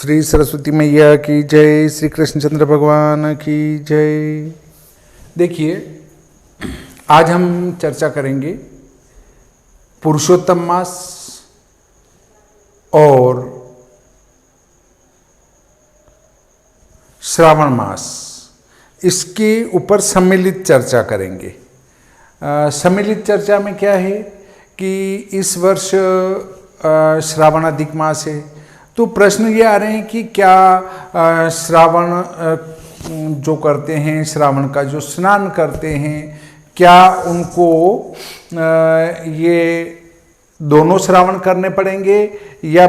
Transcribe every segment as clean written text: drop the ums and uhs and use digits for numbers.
श्री सरस्वती मैया की जय, श्री कृष्णचंद्र भगवान की जय। देखिए, आज हम चर्चा करेंगे पुरुषोत्तम मास और श्रावण मास, इसके ऊपर सम्मिलित चर्चा करेंगे। सम्मिलित चर्चा में क्या है कि इस वर्ष श्रावण अधिक मास है, तो प्रश्न ये आ रहे हैं कि क्या श्रावण जो करते हैं, श्रावण का जो स्नान करते हैं, क्या उनको ये दोनों श्रावण करने पड़ेंगे, या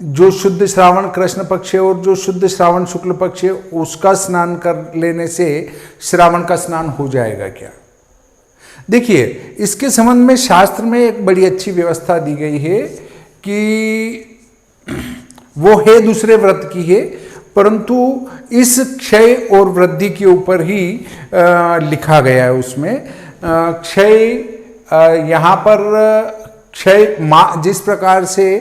जो शुद्ध श्रावण कृष्ण पक्ष है और जो शुद्ध श्रावण शुक्ल पक्ष है उसका स्नान कर लेने से श्रावण का स्नान हो जाएगा क्या। देखिए, इसके संबंध में शास्त्र में एक बड़ी अच्छी व्यवस्था दी गई है कि वो है दूसरे व्रत की है, परंतु इस क्षय और वृद्धि के ऊपर ही लिखा गया है। उसमें क्षय, यहाँ पर क्षय जिस प्रकार से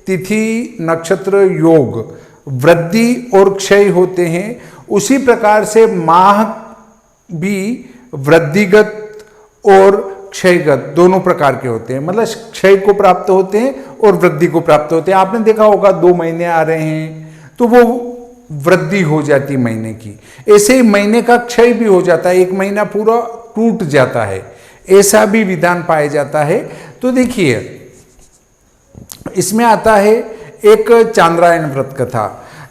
तिथि नक्षत्र योग वृद्धि और क्षय होते हैं, उसी प्रकार से माह भी वृद्धिगत और क्षयगत दोनों प्रकार के होते हैं। मतलब क्षय को प्राप्त होते हैं और वृद्धि को प्राप्त होते हैं। आपने देखा होगा 2 महीने आ रहे हैं तो वो वृद्धि हो जाती महीने की, ऐसे ही महीने का क्षय भी हो जाता है, 1 महीना पूरा टूट जाता है, ऐसा भी विधान पाया जाता है। तो देखिए, इसमें आता है एक चांद्रायण व्रत कथा।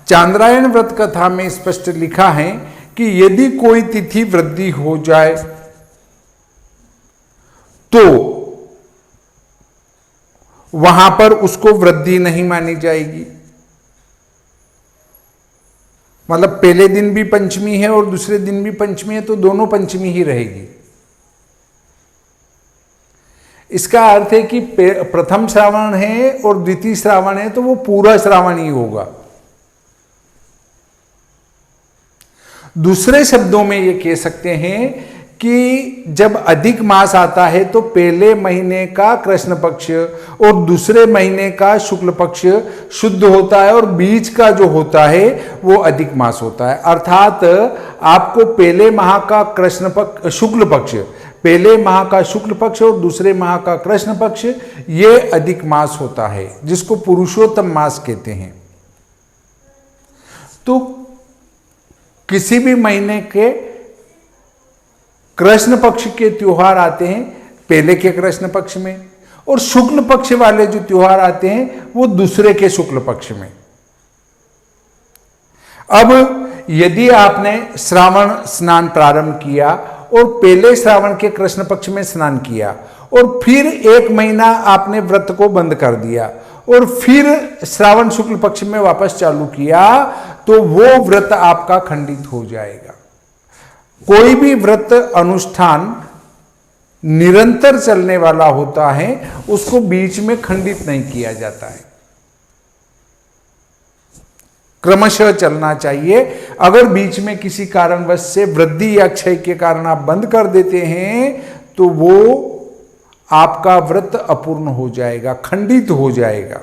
चांद्रायण व्रत कथा में स्पष्ट लिखा है कि यदि कोई तिथि वृद्धि हो जाए तो वहां पर उसको वृद्धि नहीं मानी जाएगी। मतलब पहले दिन भी पंचमी है और दूसरे दिन भी पंचमी है, तो दोनों पंचमी ही रहेगी। इसका अर्थ है कि प्रथम श्रावण है और द्वितीय श्रावण है तो वो पूरा श्रावण ही होगा। दूसरे शब्दों में ये कह सकते हैं कि जब अधिक मास आता है तो पहले महीने का कृष्ण पक्ष और दूसरे महीने का शुक्ल पक्ष शुद्ध होता है और बीच का जो होता है वो अधिक मास होता है। अर्थात आपको पहले माह का कृष्ण पक्ष शुक्ल पक्ष, पहले माह का शुक्ल पक्ष और दूसरे माह का कृष्ण पक्ष, ये अधिक मास होता है, जिसको पुरुषोत्तम मास कहते हैं। तो किसी भी महीने के कृष्ण पक्ष के त्योहार आते हैं पहले के कृष्ण पक्ष में, और शुक्ल पक्ष वाले जो त्योहार आते हैं वो दूसरे के शुक्ल पक्ष में। अब यदि आपने श्रावण स्नान प्रारंभ किया और पहले श्रावण के कृष्ण पक्ष में स्नान किया और फिर 1 महीना आपने व्रत को बंद कर दिया और फिर श्रावण शुक्ल पक्ष में वापस चालू किया, तो वो व्रत आपका खंडित हो जाएगा। कोई भी व्रत अनुष्ठान निरंतर चलने वाला होता है, उसको बीच में खंडित नहीं किया जाता है, क्रमशः चलना चाहिए। अगर बीच में किसी कारणवश से वृद्धि या क्षय के कारण आप बंद कर देते हैं तो वो आपका व्रत अपूर्ण हो जाएगा, खंडित हो जाएगा।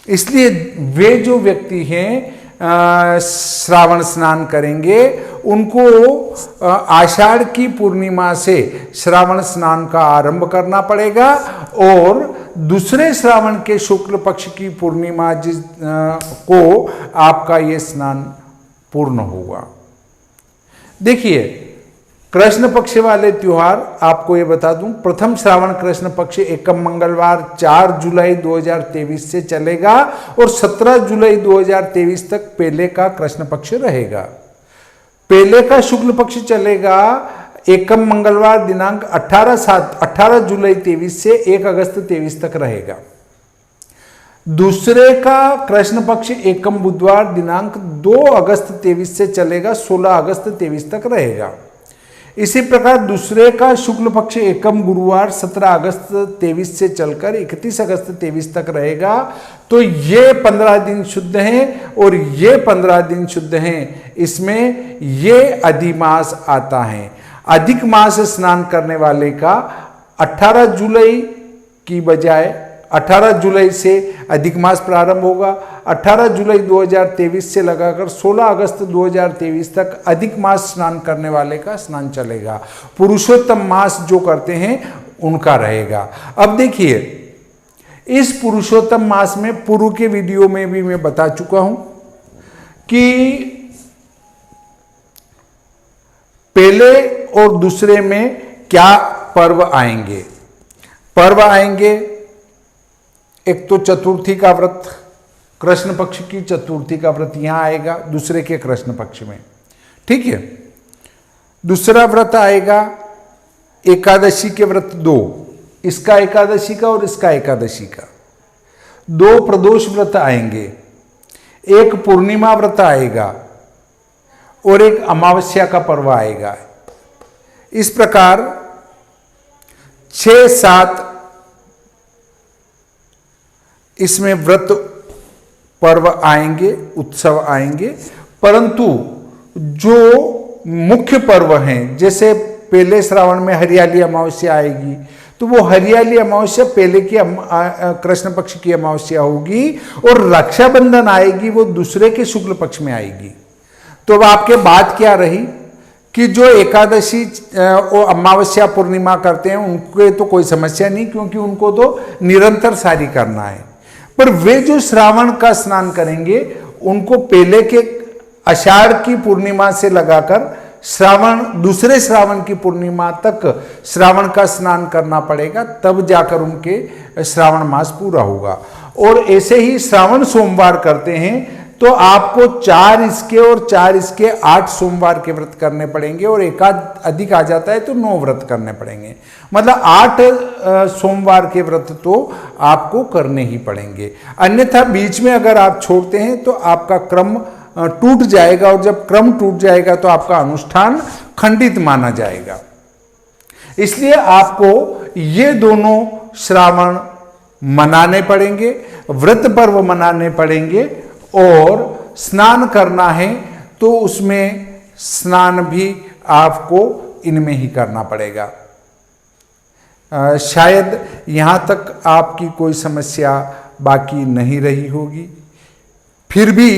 इसलिए वे जो व्यक्ति हैं श्रावण स्नान करेंगे, उनको आषाढ़ की पूर्णिमा से श्रावण स्नान का आरंभ करना पड़ेगा और दूसरे श्रावण के शुक्ल पक्ष की पूर्णिमा को आपका ये स्नान पूर्ण होगा। देखिए, कृष्ण पक्ष वाले त्योहार आपको ये बता दूं, प्रथम श्रावण कृष्ण पक्ष एकम मंगलवार 4 जुलाई 2023 से चलेगा और 17 जुलाई 2023 तक पहले का कृष्ण पक्ष रहेगा। पहले का शुक्ल पक्ष चलेगा एकम मंगलवार दिनांक 18 जुलाई 23 से 1 अगस्त 23 तक रहेगा। दूसरे का कृष्ण पक्ष एकम बुधवार दिनांक 2 अगस्त 23 से चलेगा, 16 अगस्त 23 तक रहेगा। इसी प्रकार दूसरे का शुक्ल पक्ष एकम गुरुवार 17 अगस्त 23 से चलकर 31 अगस्त 23 तक रहेगा। तो ये 15 दिन शुद्ध हैं और ये 15 दिन शुद्ध हैं। इसमें ये अधिमास आता है। अधिक मास स्नान करने वाले का 18 जुलाई की बजाय 18 जुलाई से अधिक मास प्रारंभ होगा। 18 जुलाई 2023 से लगाकर 16 अगस्त 2023 तक अधिक मास स्नान करने वाले का स्नान चलेगा। पुरुषोत्तम मास जो करते हैं उनका रहेगा। अब देखिए, इस पुरुषोत्तम मास में पूर्व के वीडियो में भी मैं बता चुका हूं कि पहले और दूसरे में क्या पर्व आएंगे। पर्व आएंगे, एक तो चतुर्थी का व्रत, कृष्ण पक्ष की चतुर्थी का व्रत यहां आएगा दूसरे के कृष्ण पक्ष में, ठीक है। दूसरा व्रत आएगा एकादशी के व्रत 2, इसका एकादशी का और इसका एकादशी का। 2 प्रदोष व्रत आएंगे, एक पूर्णिमा व्रत आएगा और एक अमावस्या का पर्व आएगा। इस प्रकार 6-7 इसमें व्रत पर्व आएंगे, उत्सव आएंगे। परंतु जो मुख्य पर्व हैं, जैसे पहले श्रावण में हरियाली अमावस्या आएगी, तो वो हरियाली अमावस्या पहले की कृष्ण पक्ष की अमावस्या होगी और रक्षाबंधन आएगी वो दूसरे के शुक्ल पक्ष में आएगी। तो अब आपके बात क्या रही कि जो एकादशी और अमावस्या पूर्णिमा करते हैं उनके तो कोई समस्या नहीं, क्योंकि उनको तो निरंतर सारी करना है। पर वे जो श्रावण का स्नान करेंगे उनको पहले के आषाढ़ की पूर्णिमा से लगाकर दूसरे श्रावण की पूर्णिमा तक श्रावण का स्नान करना पड़ेगा, तब जाकर उनके श्रावण मास पूरा होगा। और ऐसे ही श्रावण सोमवार करते हैं तो आपको 4 इसके और 4 इसके 8 सोमवार के व्रत करने पड़ेंगे, और एकाध अधिक आ जाता है तो 9 व्रत करने पड़ेंगे। मतलब 8 सोमवार के व्रत तो आपको करने ही पड़ेंगे, अन्यथा बीच में अगर आप छोड़ते हैं तो आपका क्रम टूट जाएगा, और जब क्रम टूट जाएगा तो आपका अनुष्ठान खंडित माना जाएगा। इसलिए आपको ये दोनों श्रावण मनाने पड़ेंगे, व्रत पर्व मनाने पड़ेंगे, और स्नान करना है तो उसमें स्नान भी आपको इनमें ही करना पड़ेगा। शायद यहाँ तक आपकी कोई समस्या बाकी नहीं रही होगी। फिर भी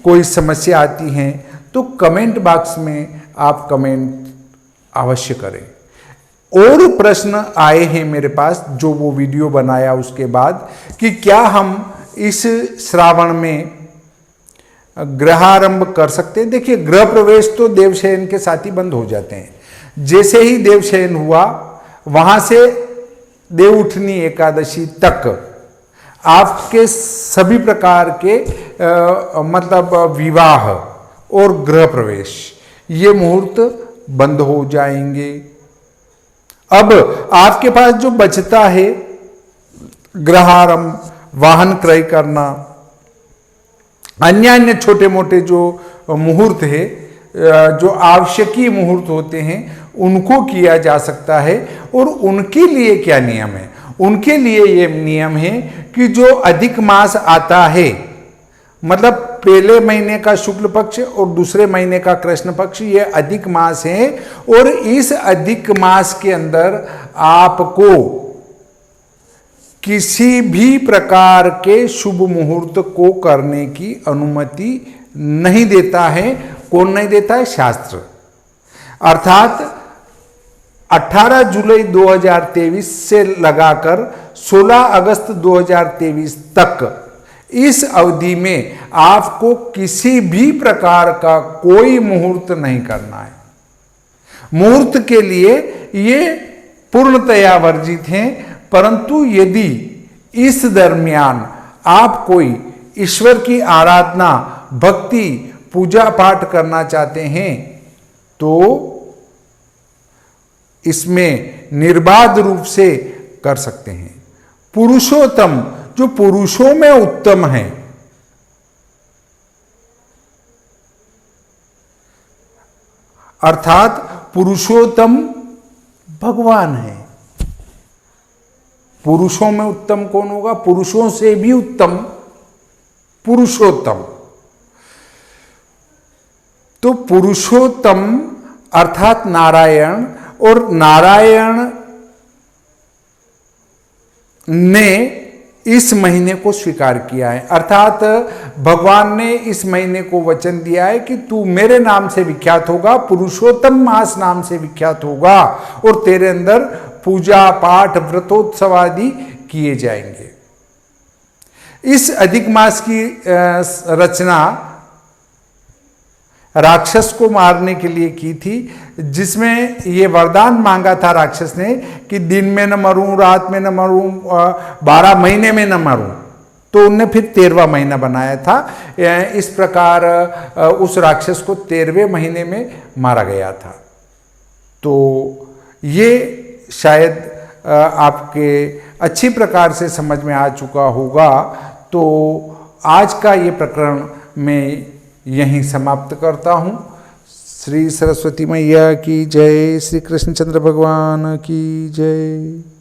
कोई समस्या आती है तो कमेंट बॉक्स में आप कमेंट अवश्य करें। और प्रश्न आए हैं मेरे पास जो वो वीडियो बनाया उसके बाद कि क्या हम इस श्रावण में ग्रहारंभ कर सकते हैं। देखिए, गृह प्रवेश तो देवशयन के साथ ही बंद हो जाते हैं। जैसे ही देवशयन हुआ वहां से देवउठनी एकादशी तक आपके सभी प्रकार के मतलब विवाह और गृह प्रवेश ये मुहूर्त बंद हो जाएंगे। अब आपके पास जो बचता है ग्रहारंभ, वाहन क्रय करना, अन्य छोटे मोटे जो मुहूर्त है, जो आवश्यकीय मुहूर्त होते हैं उनको किया जा सकता है। और उनके लिए क्या नियम है? उनके लिए ये नियम है कि जो अधिक मास आता है, मतलब पहले महीने का शुक्ल पक्ष और दूसरे महीने का कृष्ण पक्ष, ये अधिक मास है, और इस अधिक मास के अंदर आपको किसी भी प्रकार के शुभ मुहूर्त को करने की अनुमति नहीं देता है। कौन नहीं देता है? शास्त्र। अर्थात 18 जुलाई 2023 से लगाकर 16 अगस्त 2023 तक इस अवधि में आपको किसी भी प्रकार का कोई मुहूर्त नहीं करना है। मुहूर्त के लिए ये पूर्णतया वर्जित हैं। परंतु यदि इस दरमियान आप कोई ईश्वर की आराधना, भक्ति, पूजा पाठ करना चाहते हैं तो इसमें निर्बाध रूप से कर सकते हैं। पुरुषोत्तम, जो पुरुषों में उत्तम है, अर्थात पुरुषोत्तम भगवान है। पुरुषों में उत्तम कौन होगा? पुरुषों से भी उत्तम पुरुषोत्तम। तो पुरुषोत्तम अर्थात नारायण, और नारायण ने इस महीने को स्वीकार किया है। अर्थात भगवान ने इस महीने को वचन दिया है कि तू मेरे नाम से विख्यात होगा, पुरुषोत्तम मास नाम से विख्यात होगा, और तेरे अंदर पूजा पाठ व्रतोत्सव आदि किए जाएंगे। इस अधिक मास की रचना राक्षस को मारने के लिए की थी, जिसमें ये वरदान मांगा था राक्षस ने कि दिन में न मरूं, रात में न मरूं, 12 महीने में न मरूं। तो उनने फिर 13वां महीना बनाया था। इस प्रकार उस राक्षस को 13वें महीने में मारा गया था। तो ये शायद आपके अच्छी प्रकार से समझ में आ चुका होगा। तो आज का ये प्रकरण मैं यहीं समाप्त करता हूँ। श्री सरस्वती मैया की जय, श्री कृष्णचंद्र भगवान की जय।